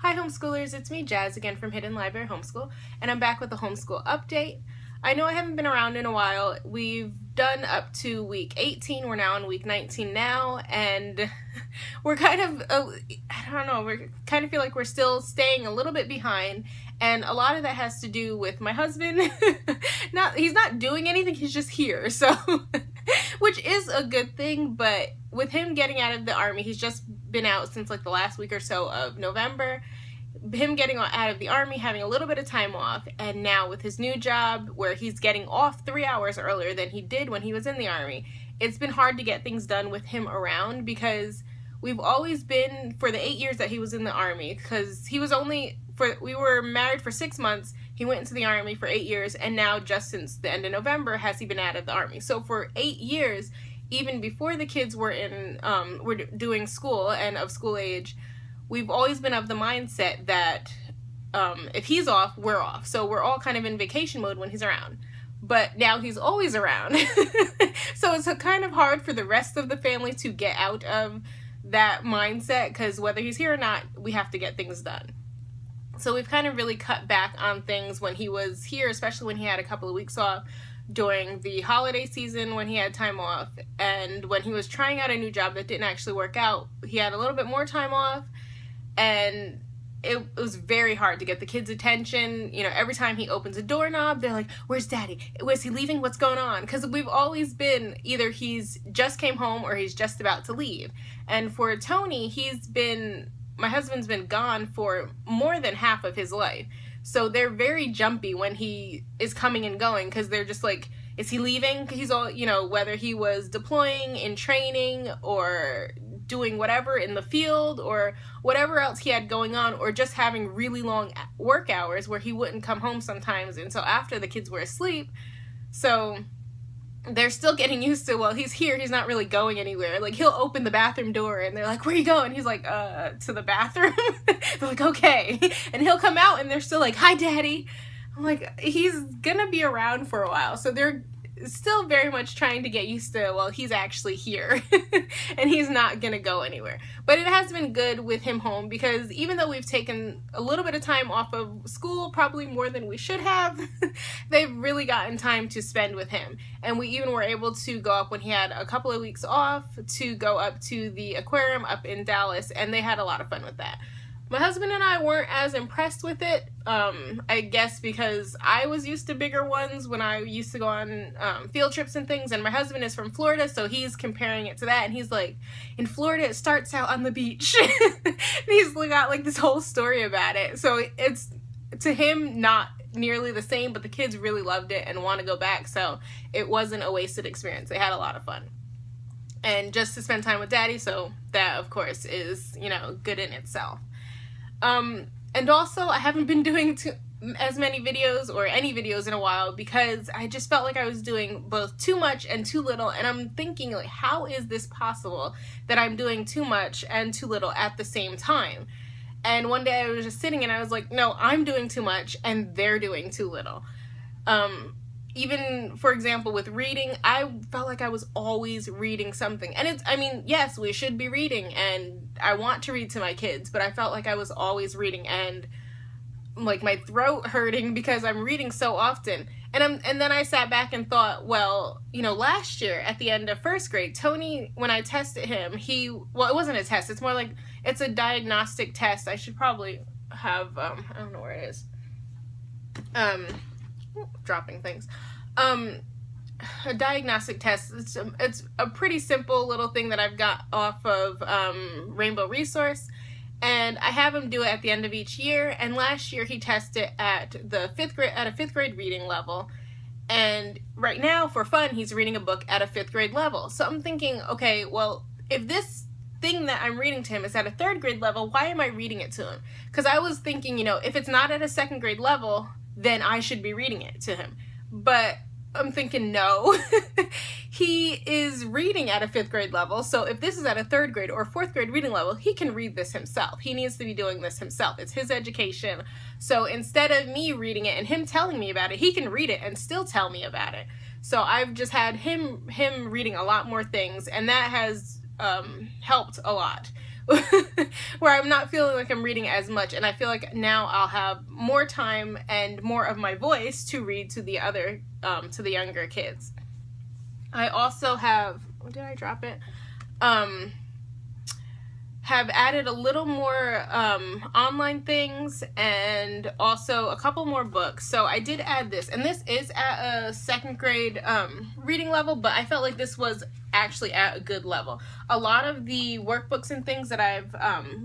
Hi homeschoolers, it's me Jazz again from Hidden Library Homeschool, and I'm back with a homeschool update. I know I haven't been around in a while. We've done up to week 18, we're now on week 19 now, and we're kind of, I don't know, we kind of feel like we're still staying a little bit behind, and a lot of that has to do with my husband. He's not doing anything, he's just here, so, which is a good thing, but with him getting out of the Army, he's just been out since like the last week or so of November. Him getting out of the Army, having a little bit of time off, and now with his new job where he's getting off 3 hours earlier than he did when he was in the Army, it's been hard to get things done with him around because we've always been, for the 8 years that he was in the Army, because we were married for 6 months, he went into the Army for 8 years, and now just since the end of November has he been out of the Army. So for 8 years, even before the kids were doing school and of school age, we've always been of the mindset that if he's off, we're off. So we're all kind of in vacation mode when he's around. But now he's always around. So it's kind of hard for the rest of the family to get out of that mindset because whether he's here or not, we have to get things done. So we've kind of really cut back on things when he was here, especially when he had a couple of weeks off during the holiday season when he had time off, and when he was trying out a new job that didn't actually work out, he had a little bit more time off, and it was very hard to get the kids' attention. You know, every time he opens a doorknob, they're like, where's daddy? Was he leaving? What's going on? Because we've always been either he's just came home or he's just about to leave. And for Tony, my husband's been gone for more than half of his life. So they're very jumpy when he is coming and going because they're just like, is he leaving? He's all, you know, whether he was deploying, in training, or doing whatever in the field, or whatever else he had going on, or just having really long work hours where he wouldn't come home sometimes until after the kids were asleep. So they're still getting used to, well, he's here, he's not really going anywhere. Like, he'll open the bathroom door and they're like, where are you going? He's like, to the bathroom. They're like, okay. And he'll come out and they're still like, hi, daddy. I'm like, he's gonna be around for a while. So they're still very much trying to get used to, well, he's actually here and he's not gonna go anywhere. But it has been good with him home because even though we've taken a little bit of time off of school, probably more than we should have, they've really gotten time to spend with him. And we even were able to go up when he had a couple of weeks off to go up to the aquarium up in Dallas, and they had a lot of fun with that. My husband and I weren't as impressed with it, I guess because I was used to bigger ones when I used to go on field trips and things, and my husband is from Florida, so he's comparing it to that, and he's like, in Florida it starts out on the beach. And he's got like this whole story about it, so it's, to him, not nearly the same, but the kids really loved it and want to go back, so it wasn't a wasted experience. They had a lot of fun. And just to spend time with daddy, so that of course is, you know, good in itself. And also I haven't been doing as many videos or any videos in a while because I just felt like I was doing both too much and too little, and I'm thinking, like, how is this possible that I'm doing too much and too little at the same time? And one day I was just sitting and I was like, no, I'm doing too much and they're doing too little. Even, for example, with reading, I felt like I was always reading something. And I mean, yes, we should be reading, and I want to read to my kids, but I felt like I was always reading, and like my throat hurting because I'm reading so often. And then I sat back and thought, well, you know, last year at the end of first grade, Tony, when I tested him, well, it wasn't a test, it's more like, it's a diagnostic test. I should probably have, I don't know where it is. Dropping things. A diagnostic test. It's a pretty simple little thing that I've got off of Rainbow Resource, and I have him do it at the end of each year. And last year he tested at a fifth grade reading level, and right now for fun he's reading a book at a 5th grade level. So I'm thinking, okay, well, if this thing that I'm reading to him is at a 3rd grade level, why am I reading it to him? Because I was thinking, you know, if it's not at a 2nd grade level, then I should be reading it to him. But I'm thinking, no, he is reading at a 5th grade level, so if this is at a 3rd grade or 4th grade reading level, he can read this himself. He needs to be doing this himself. It's his education. So instead of me reading it and him telling me about it, he can read it and still tell me about it. So I've just had him reading a lot more things, and that has helped a lot. where I'm not feeling like I'm reading as much, and I feel like now I'll have more time and more of my voice to read to the other, to the younger kids. I also have, did I drop it? Have added a little more online things and also a couple more books. So I did add this, and this is at a second grade reading level, but I felt like this was actually at a good level. A lot of the workbooks and things that I've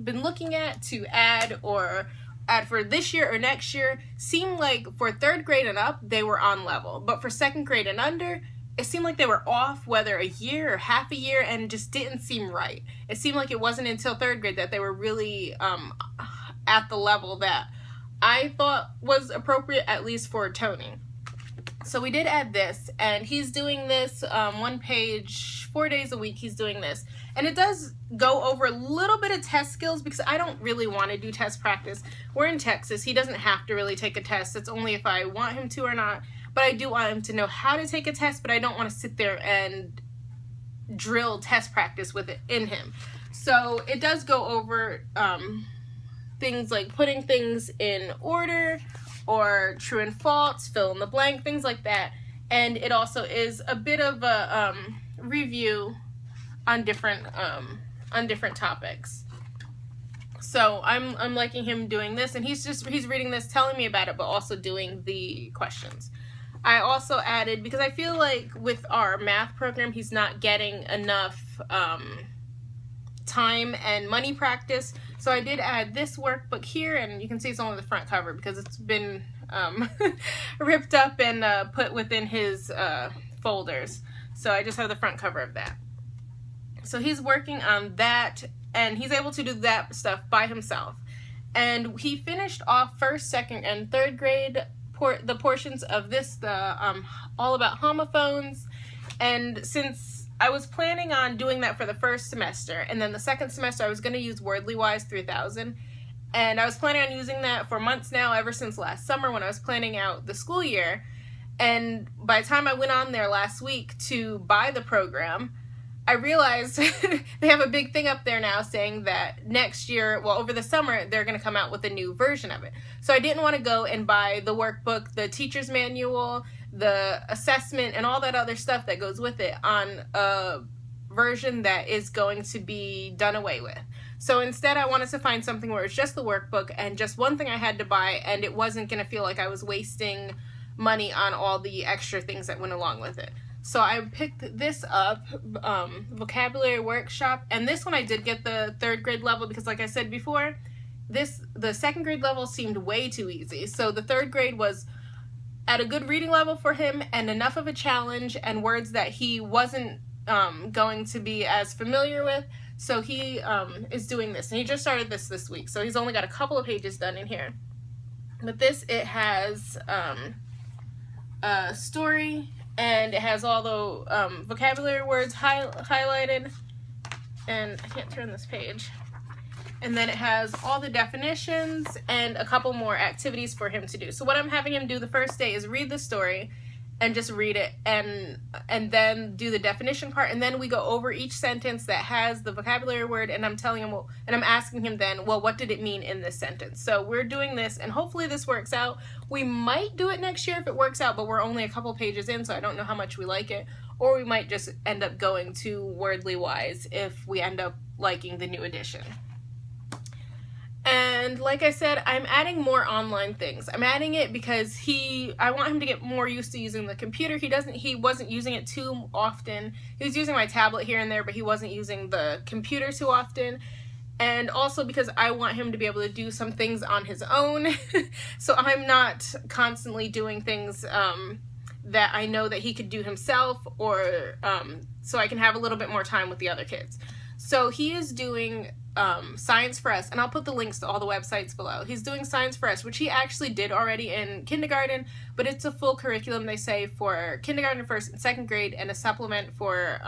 been looking at to add or add for this year or next year seem like for third grade and up, they were on level. But for second grade and under, it seemed like they were off, whether a year or half a year, and just didn't seem right. It seemed like it wasn't until third grade that they were really at the level that I thought was appropriate, at least for Tony. So we did add this, and he's doing this one page, 4 days a week he's doing this. And it does go over a little bit of test skills because I don't really want to do test practice. We're in Texas. He doesn't have to really take a test. It's only if I want him to or not. But I do want him to know how to take a test, but I don't want to sit there and drill test practice with it in him. So it does go over things like putting things in order or true and false, fill in the blank, things like that. And it also is a bit of a review on different topics. So I'm liking him doing this, and he's reading this, telling me about it, but also doing the questions. I also added, because I feel like with our math program, he's not getting enough time and money practice. So I did add this workbook here, and you can see it's only the front cover because it's been ripped up and put within his folders. So I just have the front cover of that. So he's working on that, and he's able to do that stuff by himself. And he finished off first, second, and third grade the portions of this, the all about homophones. And since I was planning on doing that for the first semester, and then the second semester I was going to use Wordly Wise 3000, and I was planning on using that for months now, ever since last summer when I was planning out the school year. And by the time I went on there last week to buy the program, I realized they have a big thing up there now saying that next year, well, over the summer, they're going to come out with a new version of it. So I didn't want to go and buy the workbook, the teacher's manual, the assessment, and all that other stuff that goes with it on a version that is going to be done away with. So instead, I wanted to find something where it's just the workbook and just one thing I had to buy, and it wasn't going to feel like I was wasting money on all the extra things that went along with it. So I picked this up, Vocabulary Workshop, and this one I did get the third grade level because, like I said before, the second grade level seemed way too easy. So the third grade was at a good reading level for him and enough of a challenge and words that he wasn't going to be as familiar with. So he is doing this, and he just started this week. So he's only got a couple of pages done in here. But this, it has a story, and it has all the vocabulary words highlighted, and I can't turn this page. And then it has all the definitions and a couple more activities for him to do. So what I'm having him do the first day is read the story and just read it, and then do the definition part, and then we go over each sentence that has the vocabulary word, and I'm telling him, well, and I'm asking him then, well, what did it mean in this sentence? So we're doing this, and hopefully this works out. We might do it next year if it works out, but we're only a couple pages in, so I don't know how much we like it, or we might just end up going to Wordly Wise if we end up liking the new edition. And like I said, I'm adding more online things. I'm adding it because I want him to get more used to using the computer. He wasn't using it too often. He was using my tablet here and there, but he wasn't using the computer too often. And also because I want him to be able to do some things on his own. So I'm not constantly doing things that I know that he could do himself, or so I can have a little bit more time with the other kids. So he is doing Science for Us, and I'll put the links to all the websites below. He's doing Science for Us, which he actually did already in kindergarten, but it's a full curriculum, they say, for kindergarten, first and second grade, and a supplement for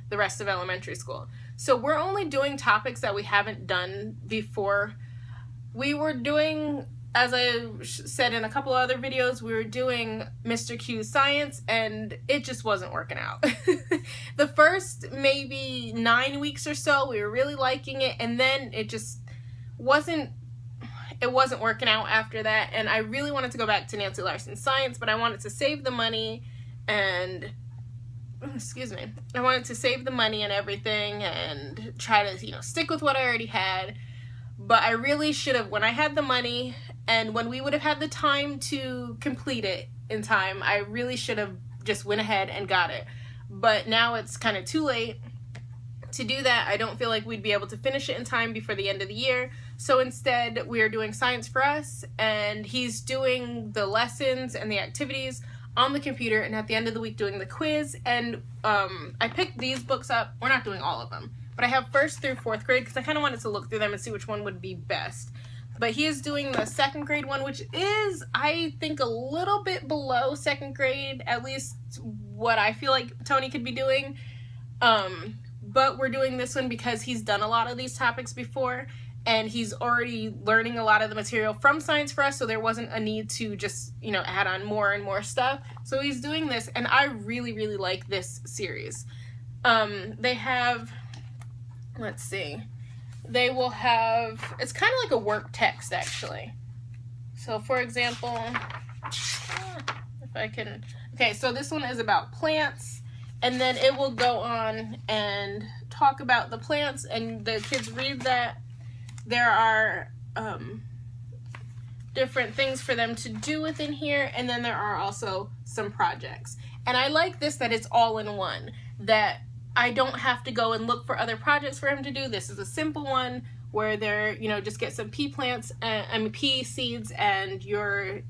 the rest of elementary school. So we're only doing topics that we haven't done before. We were doing as I said in a couple other videos, we were doing Mr. Q's science and it just wasn't working out. The first maybe 9 weeks or so, we were really liking it, and then it just wasn't working out after that. And I really wanted to go back to Nancy Larson's science, but I wanted to save the money and I wanted to save the money and everything and try to, stick with what I already had. But I really should have, when I had the money and when we would have had the time to complete it in time, I really should have just went ahead and got it. But now it's kind of too late to do that. I don't feel like we'd be able to finish it in time before the end of the year. So instead, we are doing Science for Us, and he's doing the lessons and the activities on the computer, and at the end of the week doing the quiz. And I picked these books up. We're not doing all of them, but I have 1st through 4th grade because I kind of wanted to look through them and see which one would be best. But he is doing the 2nd grade one, which is, I think, a little bit below 2nd grade, at least what I feel like Tony could be doing. But we're doing this one because he's done a lot of these topics before, and he's already learning a lot of the material from Science for Us, so there wasn't a need to just, add on more and more stuff. So he's doing this, and I really, really like this series. They have, let's see, they will have, it's kind of like a work text, actually. So, for example, if I can, okay, so this one is about plants, and then it will go on and talk about the plants, and the kids read that. There are different things for them to do within here, and then there are also some projects. And I like this, that it's all in one, that I don't have to go and look for other projects for him to do. This is a simple one where they're, just get some pea plants, pea seeds, and you're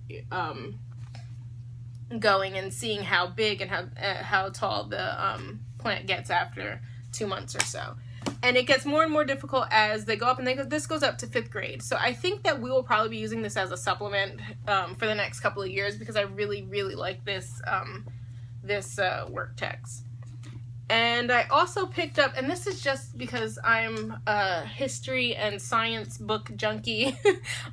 going and seeing how big and how tall the plant gets after 2 months or so. And it gets more and more difficult as they go up, and this goes up to 5th grade. So I think that we will probably be using this as a supplement for the next couple of years, because I really, really like this work text. And I also picked up, and this is just because I'm a history and science book junkie,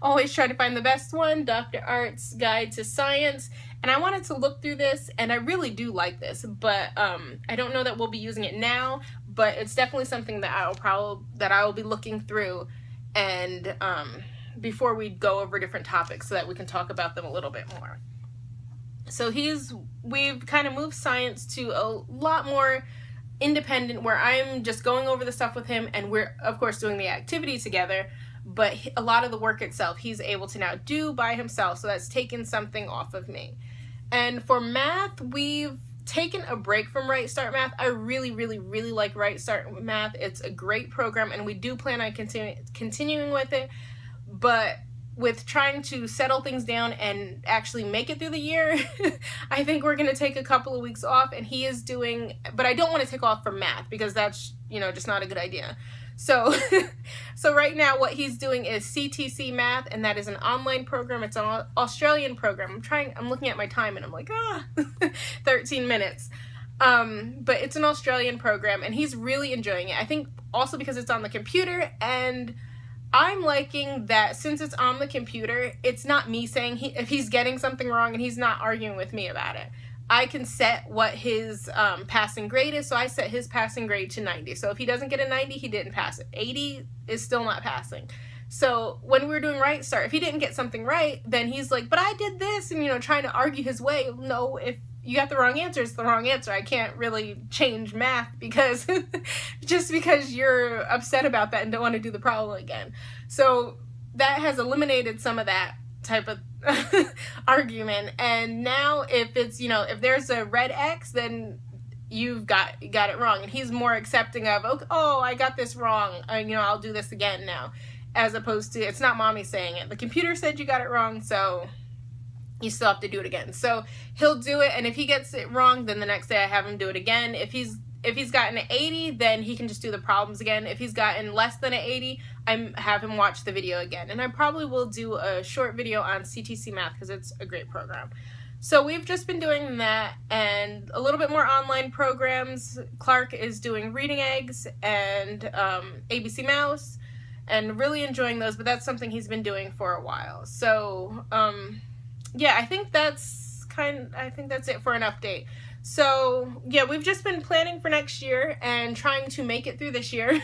always try to find the best one, Dr. Art's Guide to Science. And I wanted to look through this, and I really do like this, but I don't know that we'll be using it now, but it's definitely something that I will be looking through, and before we go over different topics, so that we can talk about them a little bit more. So we've kind of moved science to a lot more independent, where I'm just going over the stuff with him, and we're of course doing the activity together, but a lot of the work itself he's able to now do by himself, so that's taken something off of me. And for math, we've taken a break from Right Start Math. I really, really, really like Right Start Math. It's a great program, and we do plan on continuing with it, but with trying to settle things down and actually make it through the year, I think we're going to take a couple of weeks off, and he is doing, but I don't want to take off from math, because that's, just not a good idea. So, so right now what he's doing is CTC Math, and that is an online program. It's an Australian program. I'm looking at my time, and I'm like, 13 minutes. But it's an Australian program, and he's really enjoying it. I think also because it's on the computer, and I'm liking that since it's on the computer, it's not me saying if he's getting something wrong, and he's not arguing with me about it. I can set what his passing grade is, so I set his passing grade to 90. So if he doesn't get a 90, he didn't pass it. 80 is still not passing. So when we were doing Right Start, if he didn't get something right, then he's like, but I did this, and trying to argue his way. No, if you got the wrong answer, it's the wrong answer. I can't really change math because just because you're upset about that and don't want to do the problem again. So that has eliminated some of that type of argument. And now if it's, if there's a red X, then you got it wrong. And he's more accepting of, oh, I got this wrong. I'll do this again now. As opposed to, it's not mommy saying it. The computer said you got it wrong, so you still have to do it again. So he'll do it, and if he gets it wrong, then the next day I have him do it again. If he's gotten an 80, then he can just do the problems again. If he's gotten less than an 80, I have him watch the video again. And I probably will do a short video on CTC Math, because it's a great program. So we've just been doing that, and a little bit more online programs. Clark is doing ReadingEggs and ABCMouse. and really enjoying those, but that's something he's been doing for a while. So yeah, I think that's it for an update. So yeah, we've just been planning for next year and trying to make it through this year.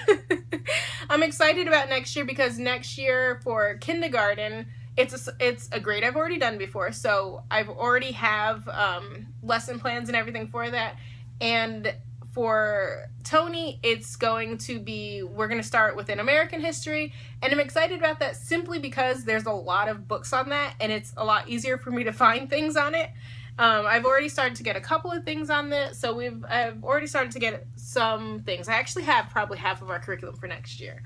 I'm excited about next year because next year for kindergarten, it's a grade I've already done before, so I've already have lesson plans and everything for that. And for Tony, it's going to be, we're going to start with an American history, and I'm excited about that simply because there's a lot of books on that, and it's a lot easier for me to find things on it. I've already started to get a couple of things on this, so I've already started to get some things. I actually have probably half of our curriculum for next year.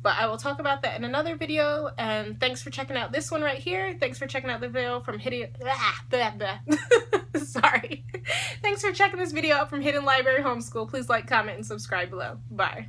But I will talk about that in another video, and thanks for checking out this one right here. Thanks for checking out the video from Sorry. Thanks for checking this video out from Hidden Library Homeschool. Please like, comment, and subscribe below. Bye.